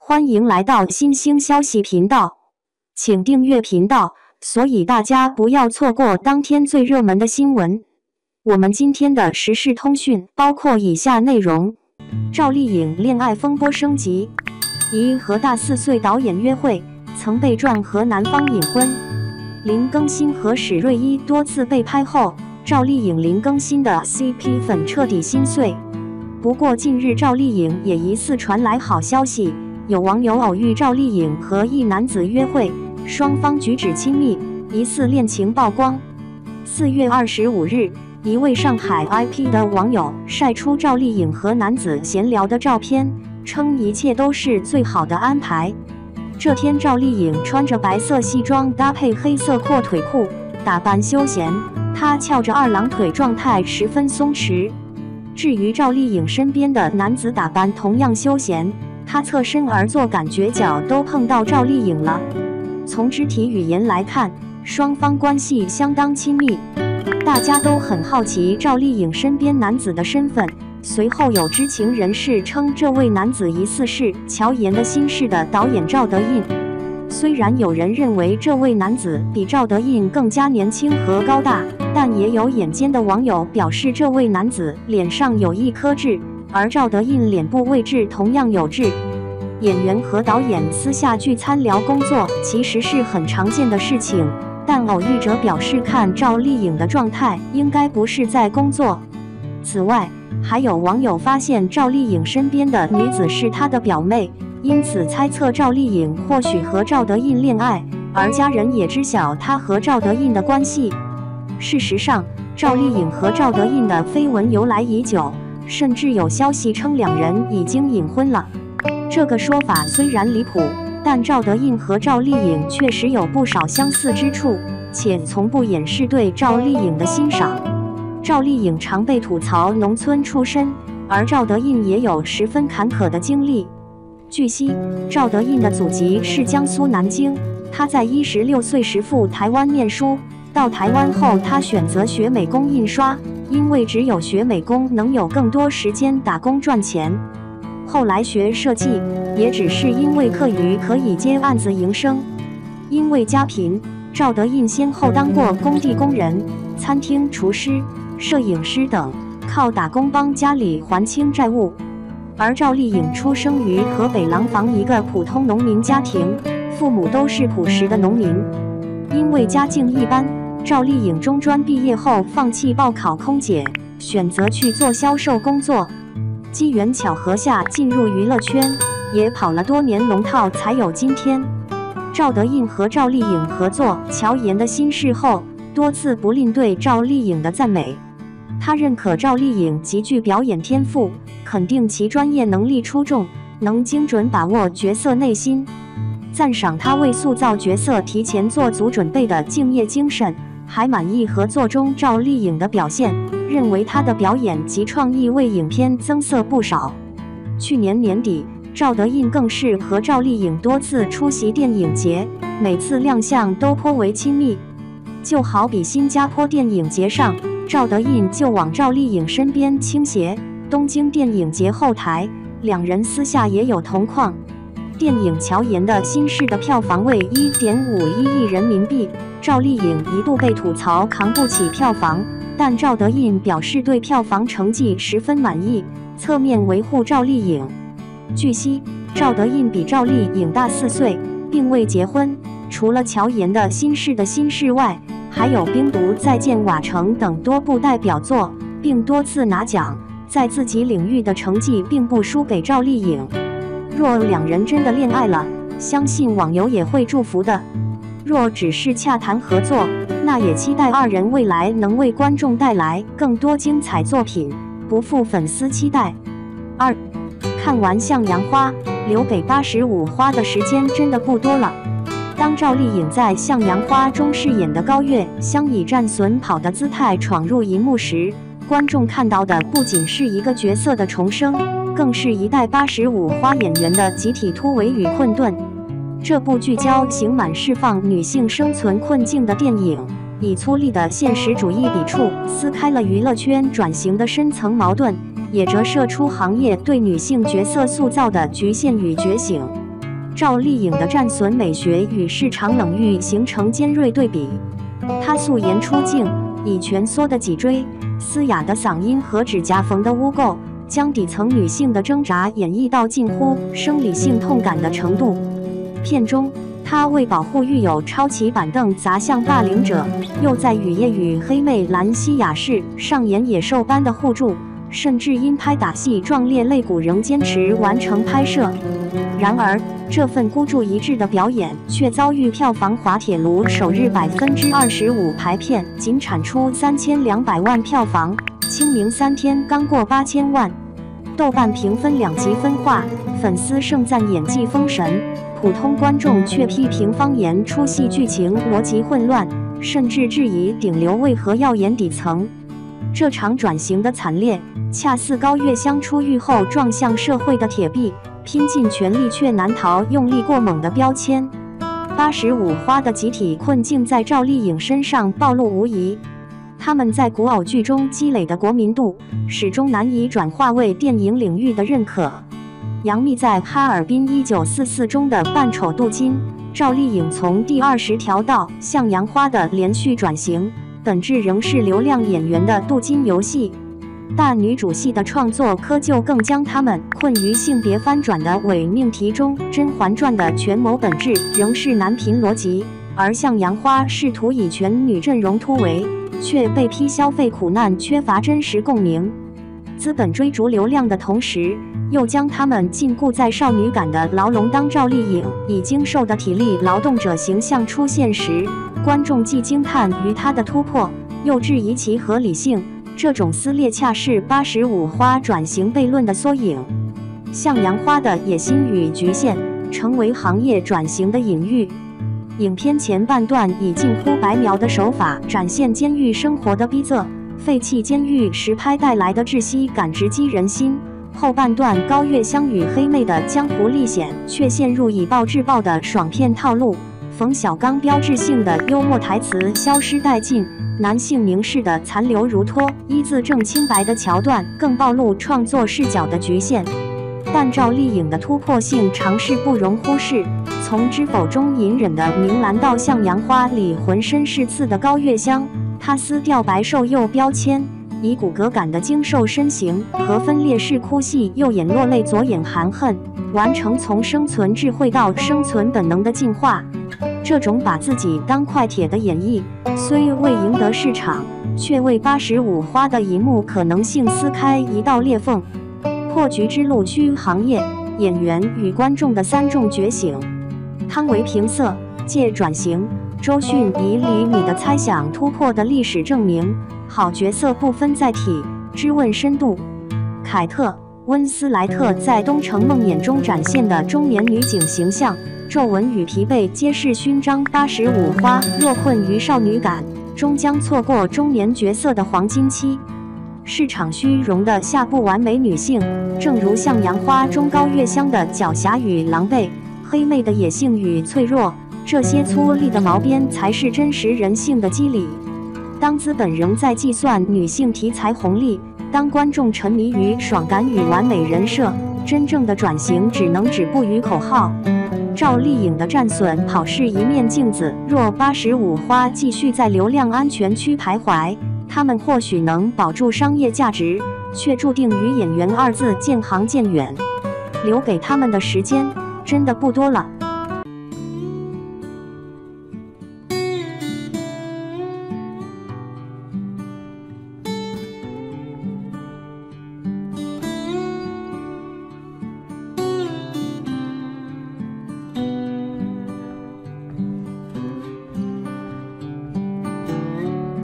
欢迎来到新兴消息频道，请订阅频道，所以大家不要错过当天最热门的新闻。我们今天的时事通讯包括以下内容：赵丽颖恋爱风波升级，疑和大4岁导演约会，曾被撞和男方隐婚。林更新和史瑞一多次被拍后，赵丽颖林更新的 CP 粉彻底心碎。不过近日赵丽颖也疑似传来好消息，有网友偶遇赵丽颖和一男子约会，双方举止亲密，疑似恋情曝光。4月25日，一位上海 IP 的网友晒出赵丽颖和男子闲聊的照片，称一切都是最好的安排。这天，赵丽颖穿着白色西装搭配黑色阔腿裤，打扮休闲，她翘着二郎腿，状态十分松弛。至于赵丽颖身边的男子打扮同样休闲，他侧身而坐，感觉脚都碰到赵丽颖了。从肢体语言来看，双方关系相当亲密。大家都很好奇赵丽颖身边男子的身份。随后有知情人士称，这位男子疑似是《乔妍的心事》的导演赵德胤。虽然有人认为这位男子比赵德胤更加年轻和高大，但也有眼尖的网友表示，这位男子脸上有一颗痣，而赵德胤脸部位置同样有痣。演员和导演私下聚餐聊工作其实是很常见的事情，但偶遇者表示，看赵丽颖的状态，应该不是在工作。此外，还有网友发现赵丽颖身边的女子是她的表妹，因此猜测赵丽颖或许和赵德胤恋爱，而家人也知晓她和赵德胤的关系。事实上，赵丽颖和赵德胤的绯闻由来已久，甚至有消息称两人已经隐婚了。这个说法虽然离谱，但赵德胤和赵丽颖确实有不少相似之处，且从不掩饰对赵丽颖的欣赏。赵丽颖常被吐槽农村出身，而赵德胤也有十分坎坷的经历。据悉，赵德胤的祖籍是江苏南京，他在16岁时赴台湾念书，到台湾后他选择学美工印刷，因为只有学美工能有更多时间打工赚钱。后来学设计，也只是因为课余可以接案子营生。因为家贫，赵德胤先后当过工地工人、餐厅厨师、摄影师等，靠打工帮家里还清债务。而赵丽颖出生于河北廊坊一个普通农民家庭，父母都是朴实的农民。因为家境一般，赵丽颖中专毕业后放弃报考空姐，选择去做销售工作。机缘巧合下进入娱乐圈，也跑了多年龙套，才有今天。赵德胤和赵丽颖合作《乔妍的心事》后，多次不吝对赵丽颖的赞美。他认可赵丽颖极具表演天赋，肯定其专业能力出众，能精准把握角色内心，赞赏她为塑造角色提前做足准备的敬业精神，还满意合作中赵丽颖的表现，认为她的表演及创意为影片增色不少。去年年底，赵德胤更是和赵丽颖多次出席电影节，每次亮相都颇为亲密。就好比新加坡电影节上，赵德胤就往赵丽颖身边倾斜；东京电影节后台，两人私下也有同框。电影《乔妍的心事》的票房为1.51亿人民币，赵丽颖一度被吐槽扛不起票房，但赵德胤表示对票房成绩十分满意，侧面维护赵丽颖。据悉，赵德胤比赵丽颖大4岁，并未结婚。除了《乔妍的心事》的心事外，还有《冰毒再见瓦城》等多部代表作，并多次拿奖，在自己领域的成绩并不输给赵丽颖。若两人真的恋爱了，相信网友也会祝福的。若只是洽谈合作，那也期待二人未来能为观众带来更多精彩作品，不负粉丝期待。2. 看完《向阳花》，留给85花的时间真的不多了。当赵丽颖在《向阳花》中饰演的高月香以战损跑的姿态闯入荧幕时，观众看到的不仅是一个角色的重生，更是一代85花演员的集体突围与困顿。这部聚焦刑满释放女性生存困境的电影，以粗粝的现实主义笔触撕开了娱乐圈转型的深层矛盾，也折射出行业对女性角色塑造的局限与觉醒。赵丽颖的战损美学与市场冷遇形成尖锐对比。她素颜出镜，以蜷缩的脊椎、嘶哑的嗓音和指甲缝的污垢，将底层女性的挣扎演绎到近乎生理性痛感的程度。片中，她为保护狱友抄起板凳砸向霸凌者，又在雨夜与黑妹兰西亚士上演野兽般的互助，甚至因拍打戏壮烈肋骨仍坚持完成拍摄。然而，这份孤注一掷的表演却遭遇票房滑铁卢，首日25%排片仅产出3200万票房，清明3天刚过8000万。豆瓣评分2极分化，粉丝盛赞演技封神，普通观众却批评方言出戏剧情逻辑混乱，甚至质疑顶流为何要演底层。这场转型的惨烈，恰似高月香出狱后撞向社会的铁壁，拼尽全力却难逃用力过猛的标签。85花的集体困境在赵丽颖身上暴露无遗。他们在古偶剧中积累的国民度，始终难以转化为电影领域的认可。杨幂在《哈尔滨1944》中的扮丑镀金，赵丽颖从第20条到向阳花的连续转型，本质仍是流量演员的镀金游戏。大女主戏的创作窠臼更将他们困于性别翻转的伪命题中。《甄嬛传》的权谋本质仍是男频逻辑，而向阳花试图以全女阵容突围，却被批消费苦难缺乏真实共鸣。资本追逐流量的同时，又将他们禁锢在少女感的牢笼。当赵丽颖以精瘦的体力劳动者形象出现时，观众既惊叹于她的突破，又质疑其合理性。这种撕裂恰是85花转型悖论的缩影。向阳花的野心与局限，成为行业转型的隐喻。影片前半段以近乎白描的手法展现监狱生活的逼仄，废弃监狱实拍带来的窒息感直击人心。后半段高月香与黑妹的江湖历险却陷入以暴制暴的爽片套路，冯小刚标志性的幽默台词消失殆尽，男性凝视的残留如脱，一字正清白的桥段更暴露创作视角的局限。但赵丽颖的突破性尝试不容忽视，从《知否》中隐忍的明兰到《向阳花》里浑身是刺的高月香，她撕掉白瘦幼标签，以骨骼感的精瘦身形和分裂式哭戏右眼落泪左眼含恨，完成从生存智慧到生存本能的进化。这种把自己当快铁的演绎，虽未赢得市场，却为85花的银幕可能性撕开一道裂缝。破局之路需行业、演员与观众的3重觉醒。汤唯评色，借转型，周迅以厘米的猜想突破的历史证明，好角色不分载体，质问深度。凯特·温斯莱特在《东城梦魇》中展现的中年女警形象，皱纹与疲惫皆是勋章。85花若困于少女感，终将错过中年角色的黄金期。市场虚荣的下不完美女性，正如向阳花中高月香的狡黠与狼狈，黑妹的野性与脆弱，这些粗粝的毛边才是真实人性的机理。当资本仍在计算女性题材红利，当观众沉迷于爽感与完美人设，真正的转型只能止步于口号。赵丽颖的战损跑是一面镜子，若85花继续在流量安全区徘徊，他们或许能保住商业价值，却注定与演员2字渐行渐远。留给他们的时间真的不多了。